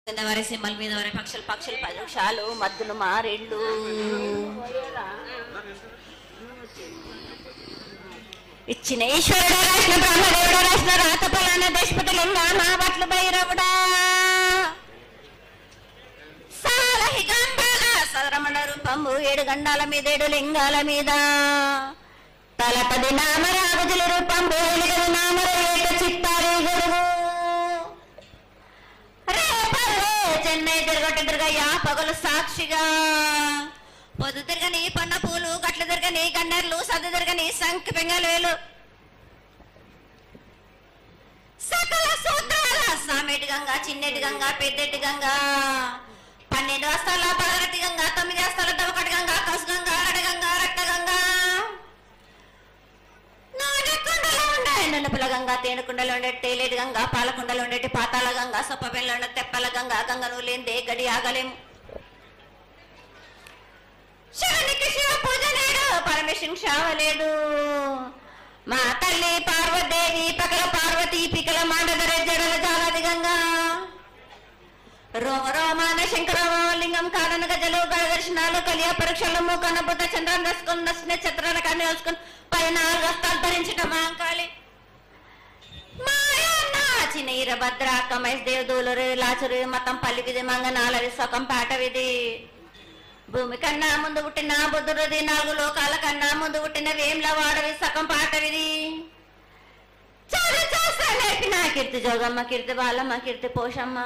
వారి సింహల మీద వారి పక్షులు పక్షులు మద్దులు మారేళ్ళు ఇచ్చిన ఈశ్వరుడు రాసిన బ్రహ్మదేవుడు రాసిన రాత పలాన దేశపతిలింగా మా బట్లు భైరవుడా సాలహిగంబాల సరమణ రూపంబు 7 గండాల మీద 7 లింగాల మీద తలపది నామరాగుజుల రూపంబు 8 నామర ఏక చిత్తారి గురువు చెన్నై తిరగొట్టెదురుగయ్యా పగలు సాక్షిగా పొద్దు తిరగని పన్న పూలు గట్లు తిరగని గన్నెర్లు సద్దు తిరగని సంఖ్య పెంగలేలు సకల సూత్రాల సామెటి గంగా చిన్నెటి గంగా పెద్దెటి గంగా 12 వస్తాల పగరటి గంగా 9 వస్తాల దవకటి గంగా కసు గంగా అడగంగా రక్త గంగా నలుపుల గంగా తేనుకుండలో ఉండే తేలేటి గంగా పాలకుండలో ఉండేటి పాతాల గంగా సొప్పబెల్లో ఉండే తెప్పల గంగా గంగను లేందే గడి ఆగలేము శివునికి శివ పూజ లేడు పరమేశ్వరుని శావలేడు మా తల్లి పార్వదేవి పకల పార్వతి పికల మాండధర జడల జాలది గంగా రోమ రోమాన శంకరలింగం కాడన గజలు గడదర్శనాలు కలియ పరీక్షలు మూకన బుద్ధ చంద్రం దసుకుని నక్షత్రాల కన్ను వేసుకుని 14 వస్తాలు ధరించిన మాంకాళి చిన్న భద్ర కమేష్ దేవదూలు లాచురు మతం పల్లి విధి మంగనాలరి సొకం పాట విధి భూమి కన్నా ముందు పుట్టిన బుద్ధుడిది 4 లోకాల కన్నా ముందు పుట్టిన వేమ్ల వాడవి సగం పాట విధి నేర్పిన కీర్తి జోగమ్మ కీర్తి బాలమ్మ కీర్తి పోషమ్మ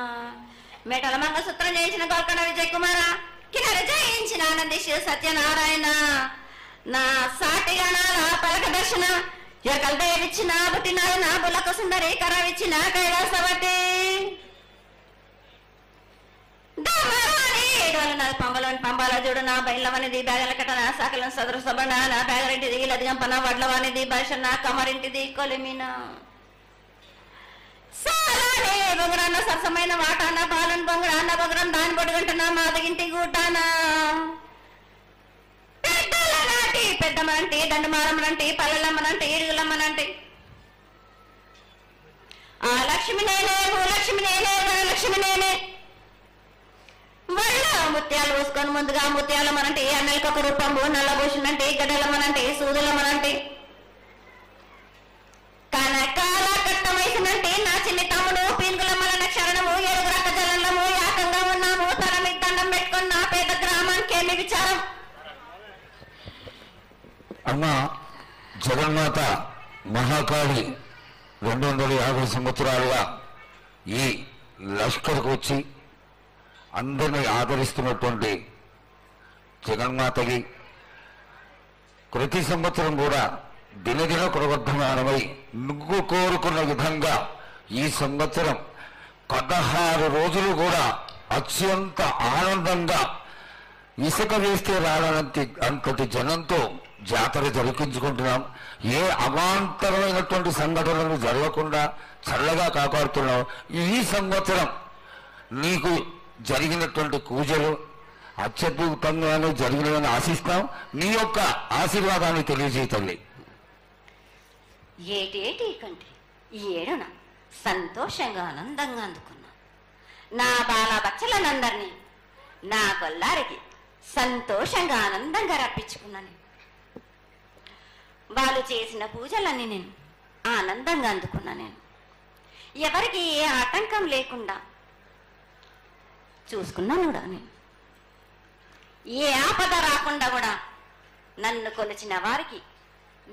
మేటల మంగసూత్రం చేయించిన గోల్కొండ విజయ్ కుమార కిన్నెర జయించిన ఆనంది శివ సత్యనారాయణ నా సాటిగా నా పలక దర్శన ఎరకల దేవిచ్చిన పుట్టిన నా బులకు సుందరి కరవిచ్చిన కైలాసవతి పంబలోని పంబాల చూడు నా బయలవనిది బ్యాగల కట్టన సాకలను సదరు సబణ నా బ్యాగరింటిది లదిగంపన వడ్లవానిది బర్షన్న కమరింటిది కొలిమిన సాలానే బొగరాన్న సరసమైన వాటాన బాలన్ బొంగరాన్న బొగరం దాని బొడుగంటున్నా మాదగింటి గూటానా పెద్దమ్మనంటే దండమారమ్మనంటే పల్లెలమ్మనంటే ఇరుగులమ్మనంటే ఆ లక్ష్మి నేనే భూలక్ష్మి నేనే ధనలక్ష్మి నేనే వల్ల ముత్యాలు పోసుకొని ముందుగా ముత్యాలమ్మనంటే అన్నలకి ఒక రూపంబు నల్లభూషణంటే గడ్డలమ్మనంటే సూదులమ్మనంటే కనకాల కట్టం వేసినంటే నా చిన్ని తమ్ముడు పీనుగులమ్మలన్న క్షరణము 7 రక జలంలో యాకంగా ఉన్నాము తన మీద దండం పెట్టుకుని నా పేద గ్రామానికి ఏమి విచారం అమ్మ జగన్మాత మహాకాళి 250 సంవత్సరాలుగా ఈ లష్కర్కు వచ్చి అందరినీ ఆదరిస్తున్నటువంటి జగన్మాతకి ప్రతి సంవత్సరం కూడా దినదిన ప్రవర్ధమానమై నువ్వు కోరుకున్న విధంగా ఈ సంవత్సరం 16 రోజులు కూడా అత్యంత ఆనందంగా ఇసుక వేస్తే రానంత అంతటి జనంతో జాతర జరిపించుకుంటున్నాం. ఏ అవాంతరమైనటువంటి సంఘటనలు జరగకుండా చల్లగా కాపాడుతున్నాం. ఈ సంవత్సరం నీకు జరిగినటువంటి పూజలు అత్యద్భుతంగానే జరిగినవని ఆశిస్తాం. నీ యొక్క ఆశీర్వాదాన్ని తెలియజేయండి. ఏటేటి కంటే ఈ ఏడున సంతోషంగా ఆనందంగా అందుకున్నా నా బాల బచ్చలనందరినీ నా గొల్లారికి సంతోషంగా ఆనందంగా రప్పించుకున్నాను. వాళ్ళు చేసిన పూజలన్నీ నేను ఆనందంగా అందుకున్నా. నేను ఎవరికి ఏ ఆటంకం లేకుండా చూసుకున్నాను కూడా. నేను ఏ ఆపద రాకుండా కూడా నన్ను కొలిచిన వారికి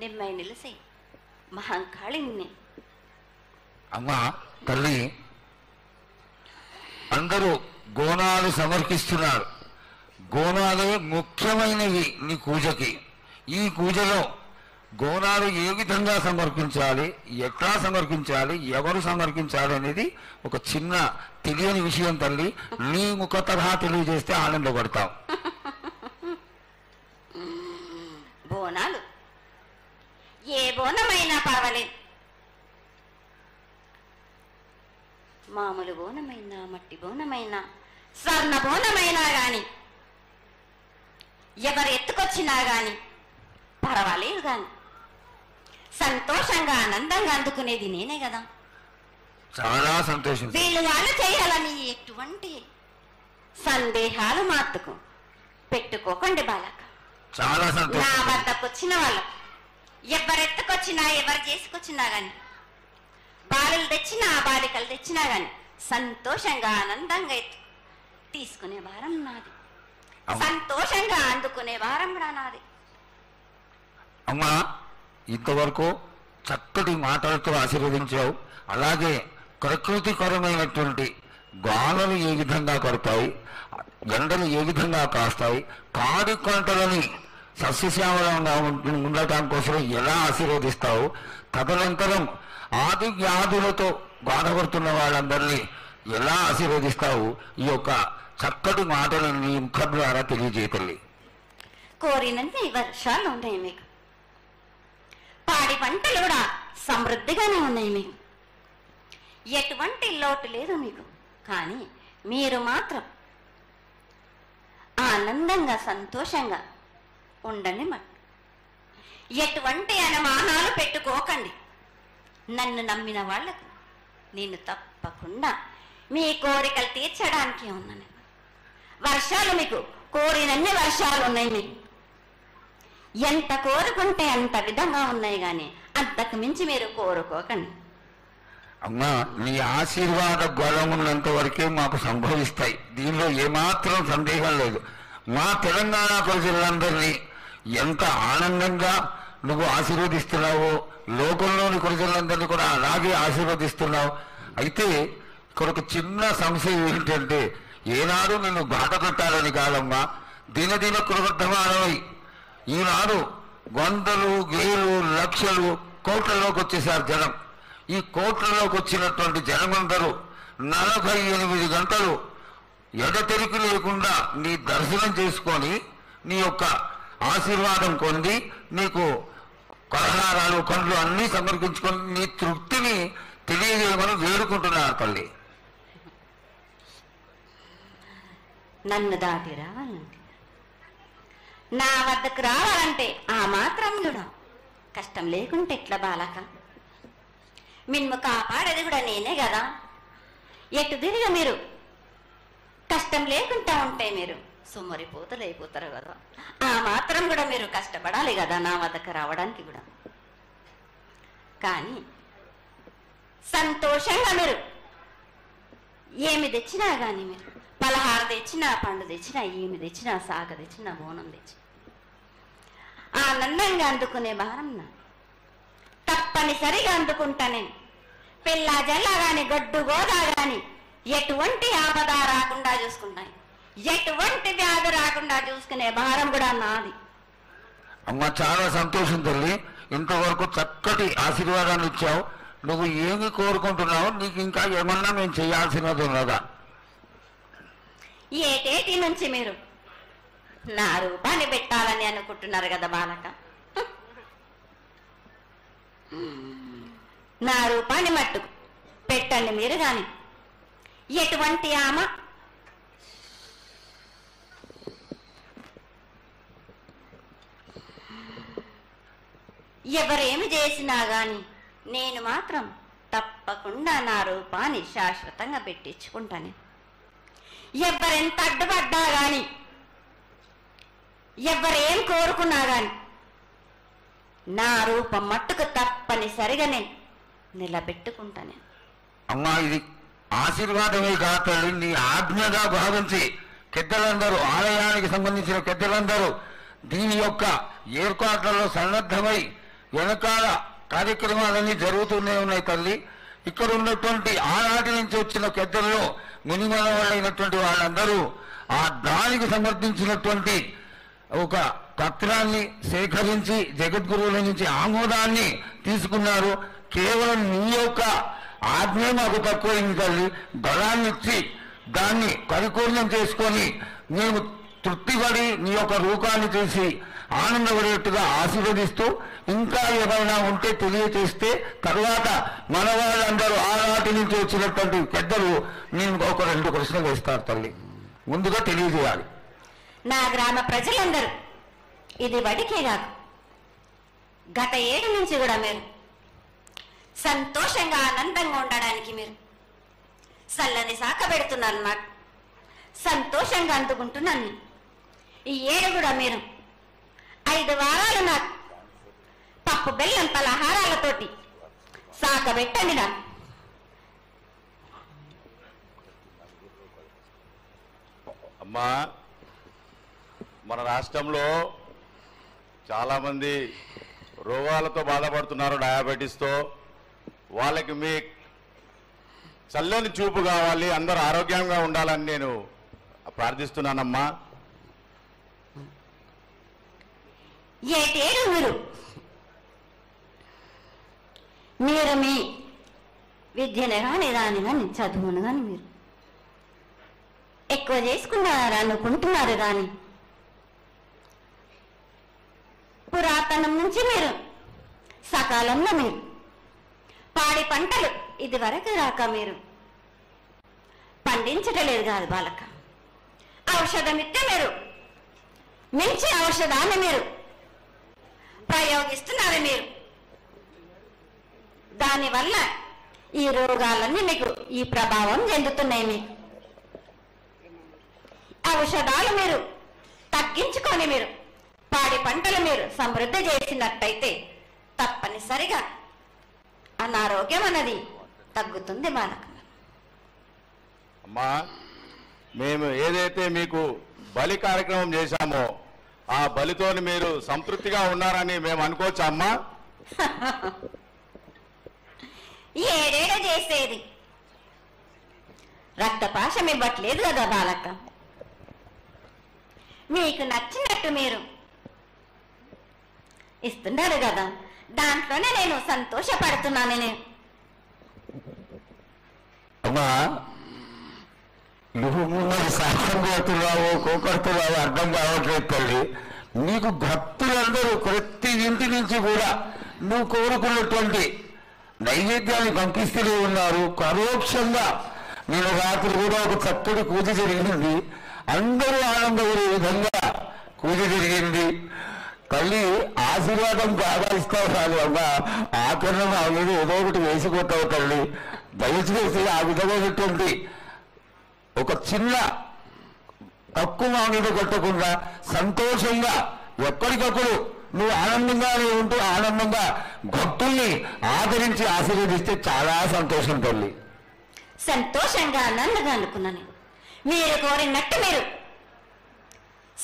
నిమ్మై నిలిసి మహంకాళిని. అమ్మా తల్లి, అందరూ గోనాలు సమర్పిస్తున్నారు. గోనాలే ముఖ్యమైనవి నీ పూజకి. ఈ పూజలో గోనాలు ఏ విధంగా సమర్పించాలి, ఎట్లా సమర్పించాలి, ఎవరు సమర్పించాలి అనేది ఒక చిన్న తెలియని విషయం తల్లి. నీ ముఖ తరహా తెలియజేస్తే ఆనందపడతాం. బోనాలు ఏ బోనమైనా పర్వాలేదు. మామూలు బోనమైనా మట్టి బోనమైనా స్వర్ణ బోనమైనా గాని ఎవరు ఎత్తుకొచ్చినా గాని పర్వాలేదు. గాని సంతోషంగా ఆనందంగా అందుకునేది నేనే కదా. చాలా సంతోషం. వీళ్ళు వాళ్ళు చేయాలని ఎటువంటి సందేహాలు మాత్రకు పెట్టుకోకండి బాలక. చాలా సంతోషం. నా వద్దకు వచ్చిన వాళ్ళు ఎవరెత్తుకొచ్చినా ఎవరు చేసుకొచ్చినా గాని, బాలులు తెచ్చినా బాలికలు తెచ్చినా గాని సంతోషంగా ఆనందంగా తీసుకునే వారం నాది, సంతోషంగా అందుకునే వారం కూడా నాది. అమ్మా, ఇంతవరకు చక్కటి మాటలతో ఆశీర్వదించావు. అలాగే ప్రకృతికరమైనటువంటి గాలులు ఏ విధంగా కొడతాయి, ఎండలు ఏ విధంగా కాస్తాయి, కాడి కొంటలని సస్యశ్యామలంగా ఉండటం కోసం ఎలా ఆశీర్వదిస్తావు, తదనంతరం ఆది వ్యాధులతో బాధపడుతున్న వాళ్ళందరినీ ఎలా ఆశీర్వదిస్తావు, ఈ యొక్క చక్కటి మాటలు నీ ముఖం ద్వారా తెలియజేయతల్లి. కోరినంత వర్షాలు ఉన్నాయి మీకు, పాడి పంటలు కూడా సమృద్ధిగానే ఉన్నాయి మీకు, ఎటువంటి లోటు లేదు మీకు. కానీ మీరు మాత్రం ఆనందంగా సంతోషంగా ఉండండి. ఎటువంటి అనుమానాలు పెట్టుకోకండి. నన్ను నమ్మిన వాళ్లకు నేను తప్పకుండా మీ కోరికలు తీర్చడానికి ఉన్నాను. వర్షాలు మీకు కోరినన్ని వర్షాలు ఉన్నాయి మీకు, ఎంత కోరుకుంటే అంత విధంగా ఉన్నాయి, కానీ అంతకు మించి మీరు కోరుకోకండి. అమ్మా, నీ ఆశీర్వాద గొడవ ఉన్నంత వరకే మాకు సంభవిస్తాయి, దీనిలో ఏమాత్రం సందేహం లేదు. మా తెలంగాణ ప్రజలందరినీ ఎంత ఆనందంగా నువ్వు ఆశీర్వదిస్తున్నావో లోకంలోని ప్రజలందరినీ కూడా అలాగే ఆశీర్వదిస్తున్నావు. అయితే ఇక్కడ ఒక చిన్న సంశయం ఏంటంటే, ఏనాడు నిన్ను బాట పెట్టాలని కాదమ్మా, దినదిన కృతమానమై ఈనాడు వందలు వేలు లక్షలు కోట్లలోకి వచ్చేసారు జనం. ఈ కోట్లలోకి వచ్చినటువంటి జనమందరూ 48 గంటలు ఎడతెరికి లేకుండా నీ దర్శనం చేసుకొని నీ యొక్క ఆశీర్వాదం పొంది నీకు పలహారాలు పండ్లు అన్నీ సమర్పించుకొని నీ తృప్తిని తెలియజేయమని వేడుకుంటున్నారు తల్లి. నన్ను దాటి రావాలంటే, నా వద్దకు రావాలంటే ఆ మాత్రం కూడా కష్టం లేకుంటే ఎట్లా బాలక? మిన్ను కాపాడేది కూడా నేనే కదా. ఎటు తిరిగి మీరు కష్టం లేకుండా ఉంటే మీరు సుమ్మరిపోతలు అయిపోతారు కదా. ఆ మాత్రం కూడా మీరు కష్టపడాలి కదా నా వద్దకు రావడానికి కూడా. కానీ సంతోషంగా మీరు ఏమి తెచ్చినా కానీ, మీరు పలహార తెచ్చినా, పండు తెచ్చినా, ఏమి తెచ్చినా, సాగ తెచ్చినా, బోనం తెచ్చినా ఆనందంగా అందుకునే భారం నా తప్పనిసరిగా అందుకుంటా నేను. పిల్ల జల్ల గాని గడ్డు గోదా గాని ఎటువంటి ఆపద రాకుండా చూసుకుంటాయి, ఎటువంటి వ్యాధి రాకుండా చూసుకునే భారం కూడా నాది. అమ్మ, చాలా సంతోషం తల్లి. ఇంతవరకు చక్కటి ఆశీర్వాదాన్ని ఇచ్చావు. నువ్వు ఏమి కోరుకుంటున్నావు? నీకు ఇంకా ఏమన్నా మేము చేయాల్సినది ఉన్నదా? ఏటేటి నుంచి మీరు నా రూపాన్ని పెట్టాలని అనుకుంటున్నారు కదా బాలక. నా రూపాన్ని మట్టుకు పెట్టండి మీరు. కానీ ఎటువంటి ఆమె ఎవరేమి చేసినా గాని నేను మాత్రం తప్పకుండా నా రూపాన్ని శాశ్వతంగా పెట్టించుకుంటాను. ఎవరెంత అడ్డుపడ్డా గాని, ఎవరేం కోరుకున్నా గాని నా రూపం మట్టుకు తప్పనిసరిగా నేను నిలబెట్టుకుంటాను. అమ్మా, ఇది ఆశీర్వాదమే కాదు, నీ ఆజ్ఞగా భావించి పెద్దలందరూ, ఆలయానికి సంబంధించిన పెద్దలందరూ దీని యొక్క ఏర్పాట్లలో సన్నద్ధమై వెనకాల కార్యక్రమాలన్నీ జరుగుతూనే ఉన్నాయి తల్లి. ఇక్కడ ఉన్నటువంటి ఆనాటి నుంచి వచ్చిన పెద్దల్లో మునిమల వాళ్ళైనటువంటి వాళ్ళందరూ ఆ దానికి సమర్థించినటువంటి ఒక పత్రాన్ని సేకరించి జగద్గురువుల నుంచి ఆమోదాన్ని తీసుకున్నారు. కేవలం నీ యొక్క ఆజ్ఞ మాకు తక్కువైంది తల్లి. బలాన్ని ఇచ్చి దాన్ని పరిపూర్ణం చేసుకొని మేము తృప్తిపడి నీ యొక్క రూపాన్ని చూసి ఆనందపడేట్టుగా ఆశీర్వదిస్తూ, ఇంకా ఏమైనా ఉంటే తెలియచేస్తే తర్వాత మన వాళ్ళందరూ ఆనాటి నుంచి వచ్చినటువంటి పెద్దలు నేను ఒక 2 ప్రశ్నలు వేస్తారు తల్లి. ముందుగా తెలియజేయాలి. నా గ్రామ ప్రజలందరూ ఇది వడికే కాదు, గత 7 నుంచి కూడా మీరు సంతోషంగా ఆనందంగా ఉండడానికి మీరు చల్లని శాఖ పెడుతున్నారు. నాకు సంతోషంగా అందుకుంటున్నాను. ఈ ఏడు కూడా మీరు 5 వారాలు నాకు పప్పు బెల్లం పలహారాలతోటి శాఖ పెట్టండి. నాకు అమ్మా, మన రాష్ట్రంలో చాలామంది రోగాలతో బాధపడుతున్నారు, డయాబెటీస్తో. వాళ్ళకి మీ చల్లని చూపు కావాలి, అందరూ ఆరోగ్యంగా ఉండాలని నేను ప్రార్థిస్తున్నానమ్మా. ఏటేడు మీరు మీ విద్యను కానీ దాని కానీ చదువును కానీ మీరు ఎక్కువ చేసుకున్నారు అనుకుంటున్నారు. కానీ పురాతనం నుంచి మీరు సకాలంలో మీరు పాడి పంటలు ఇది వరకు రాక మీరు పండించటలేదు కాదు బాలక. ఔషధం ఇస్తే మీరు మించి ఔషధాన్ని మీరు ప్రయోగిస్తున్నారు. మీరు దానివల్ల ఈ రోగాలన్నీ మీకు ఈ ప్రభావం చెందుతున్నాయి. మీకు ఔషధాలు మీరు తగ్గించుకొని మీరు పాడి పంటలు మీరు సమృద్ధి చేసినట్టయితే తప్పనిసరిగా అనారోగ్యం అన్నది తగ్గుతుంది బాలక. అమ్మా, మేము ఏదైతే మీకు బలి కార్యక్రమం చేశామో ఆ బలితోని మీరు సంతృప్తిగా ఉన్నారని మేము అనుకోవచ్చా అమ్మా? ఏడేడ చేసేది రక్తపాశం ఇవ్వట్లేదు కదా బాలక. మీకు నచ్చినట్టు మీరు ఇస్తున్నారు కదా, దాంట్లోనే నేను సంతోషపడుతున్నాను. నేను అమ్మా, నువ్వు ముందు సాహసం కొడుతున్నావు, కోకడుతున్నావు అర్థం కావట్లేదు తల్లి. నీకు భక్తులందరూ ప్రతి ఇంటి నుంచి కూడా నువ్వు కోరుకున్నటువంటి నైవేద్యాన్ని పంపిస్తూనే ఉన్నారు. పరోక్షంగా నేను రాత్రి కూడా ఒక చక్కటి పూజ జరిగింది. అందరూ ఆనందపడే విధంగా పూజ జరిగింది. తల్లి ఆశీర్వాదం బాగా ఇస్తావు కాదు అమ్మా, ఆకరణ అనేది ఏదో ఒకటి వేసిపోతావు తల్లి. దయచేసి ఆ విధమైనటువంటి ఒక చిన్న తక్కువ మామిడి కొట్టకుండా సంతోషంగా ఎప్పటికప్పుడు నువ్వు ఆనందంగానే ఉంటూ ఆనందంగా భక్తుల్ని ఆదరించి ఆశీర్వదిస్తే చాలా సంతోషం తల్లి. సంతోషంగా ఆనందంగా అనుకున్నాను. మీరు కోరినట్టు మీరు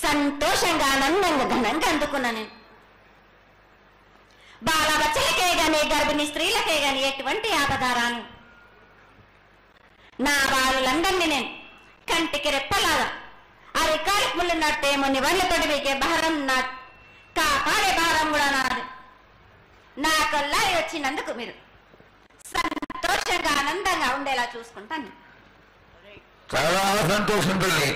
సంతోషంగా ఆనందంగా ఘనంగా అందుకున్నాను. బాలబచ్చలకే గాని గర్భిణీ స్త్రీలకే గాని ఎటువంటి ఆపదారాను నా బాలులందరినీ నేను కంటికి రెప్పలాగా అరికాలి ముళ్ళు నట్టేమో నివళ్ళతోటి మీకే భారం నా కాపాడే భారం కూడా నాది. నా కొల్లారి వచ్చినందుకు మీరు సంతోషంగా ఆనందంగా ఉండేలా చూసుకుంటాను. చాలా సంతోషం తల్లి.